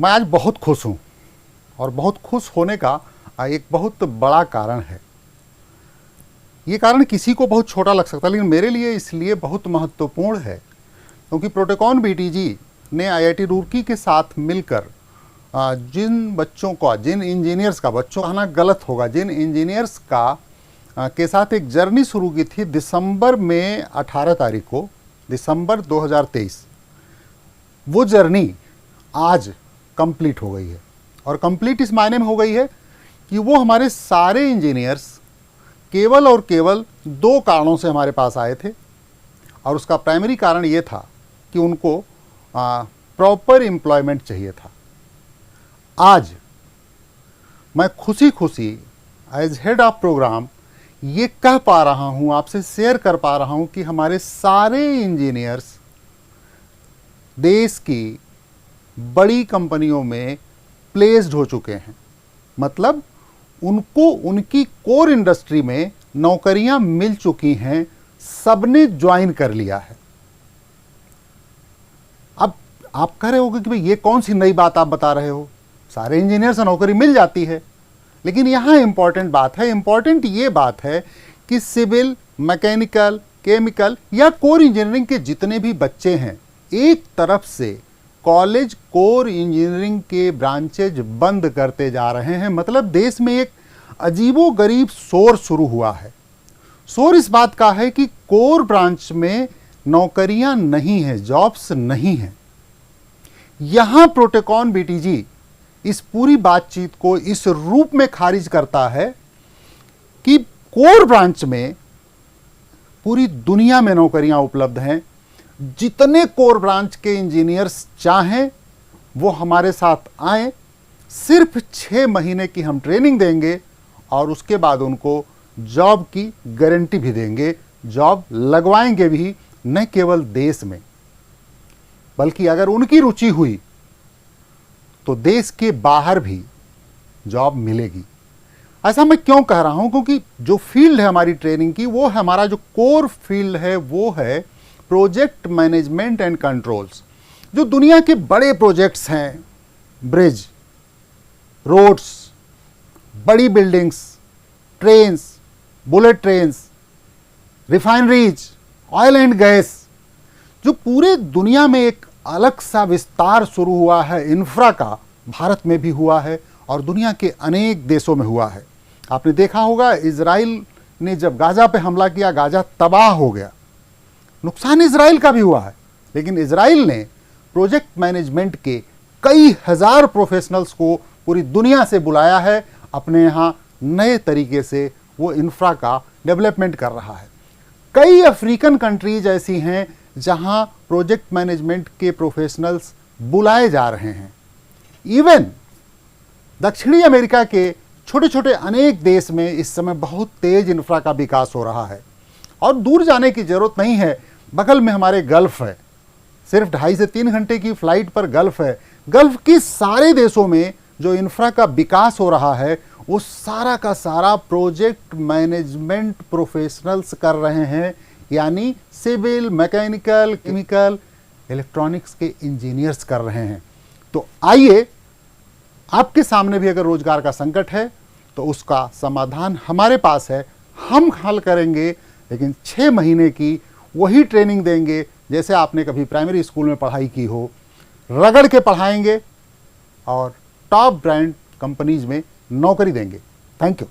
मैं आज बहुत खुश हूँ और बहुत खुश होने का एक बहुत बड़ा कारण है। ये कारण किसी को बहुत छोटा लग सकता है, लेकिन मेरे लिए इसलिए बहुत महत्वपूर्ण है क्योंकि प्रोटोकॉन बीटीजी ने आईआईटी रुड़की के साथ मिलकर जिन बच्चों का, जिन इंजीनियर्स का, बच्चों कहना गलत होगा, जिन इंजीनियर्स का के साथ एक जर्नी शुरू की थी दिसंबर में 18 तारीख को, दिसंबर 2023। वो जर्नी आज कंप्लीट हो गई है और कंप्लीट इस मायने में हो गई है कि वो हमारे सारे इंजीनियर्स केवल और केवल 2 कारणों से हमारे पास आए थे और उसका प्राइमरी कारण ये था कि उनको प्रॉपर एम्प्लॉयमेंट चाहिए था। आज मैं खुशी खुशी एज हेड ऑफ प्रोग्राम ये कह पा रहा हूँ, आपसे शेयर कर पा रहा हूँ कि हमारे सारे इंजीनियर्स देश की बड़ी कंपनियों में प्लेस्ड हो चुके हैं। मतलब उनको उनकी कोर इंडस्ट्री में नौकरियां मिल चुकी हैं, सबने ज्वाइन कर लिया है। अब आप कह रहे होगे कि भाई ये कौन सी नई बात आप बता रहे हो, सारे इंजीनियर से नौकरी मिल जाती है। लेकिन यहां इंपॉर्टेंट बात है, इंपॉर्टेंट ये बात है कि सिविल, मैकेनिकल, केमिकल या कोर इंजीनियरिंग के जितने भी बच्चे हैं, एक तरफ से कॉलेज कोर इंजीनियरिंग के ब्रांचेज बंद करते जा रहे हैं। मतलब देश में एक अजीबोगरीब शोर शुरू हुआ है। शोर इस बात का है कि कोर ब्रांच में नौकरियां नहीं हैं, जॉब्स नहीं हैं। यहां प्रोटोकॉन बीटीजी इस पूरी बातचीत को इस रूप में खारिज करता है कि कोर ब्रांच में पूरी दुनिया में नौकरियां उपलब्ध हैं। जितने कोर ब्रांच के इंजीनियर्स चाहें वो हमारे साथ आएं, सिर्फ 6 महीने की हम ट्रेनिंग देंगे और उसके बाद उनको जॉब की गारंटी भी देंगे, जॉब लगवाएंगे भी, न केवल देश में बल्कि अगर उनकी रुचि हुई तो देश के बाहर भी जॉब मिलेगी। ऐसा मैं क्यों कह रहा हूं? क्योंकि जो फील्ड है हमारी ट्रेनिंग की, वो है हमारा जो कोर फील्ड है, वो है प्रोजेक्ट मैनेजमेंट एंड कंट्रोल्स। जो दुनिया के बड़े प्रोजेक्ट्स हैं, ब्रिज, रोड्स, बड़ी buildings, trains, bullet trains, refineries, oil and gas, जो पूरे दुनिया में एक अलग सा विस्तार शुरू हुआ है इंफ्रा का, भारत में भी हुआ है और दुनिया के अनेक देशों में हुआ है। आपने देखा होगा इजराइल ने जब गाजा पे हमला किया, गाजा तबाह हो गया, नुकसान इजराइल का भी हुआ है, लेकिन इजराइल ने प्रोजेक्ट मैनेजमेंट के कई हजार प्रोफेशनल्स को पूरी दुनिया से बुलाया है, अपने यहाँ नए तरीके से वो इंफ्रा का डेवलपमेंट कर रहा है। कई अफ्रीकन कंट्रीज ऐसी हैं जहां प्रोजेक्ट मैनेजमेंट के प्रोफेशनल्स बुलाए जा रहे हैं। इवन दक्षिणी अमेरिका के छोटे छोटे अनेक देश में इस समय बहुत तेज इंफ्रा का विकास हो रहा है और दूर जाने की जरूरत नहीं है, बगल में हमारे गल्फ है, सिर्फ 2.5 से 3 घंटे की फ्लाइट पर गल्फ है। गल्फ के सारे देशों में जो इंफ्रा का विकास हो रहा है वो सारा का सारा प्रोजेक्ट मैनेजमेंट प्रोफेशनल्स कर रहे हैं, यानी सिविल, मैकेनिकल, केमिकल, इलेक्ट्रॉनिक्स के इंजीनियर्स कर रहे हैं। तो आइए, आपके सामने भी अगर रोजगार का संकट है तो उसका समाधान हमारे पास है, हम हल करेंगे, लेकिन 6 महीने की वही ट्रेनिंग देंगे जैसे आपने कभी प्राइमरी स्कूल में पढ़ाई की हो, रगड़ के पढ़ाएंगे और टॉप ब्रांड कंपनीज में नौकरी देंगे। Thank you.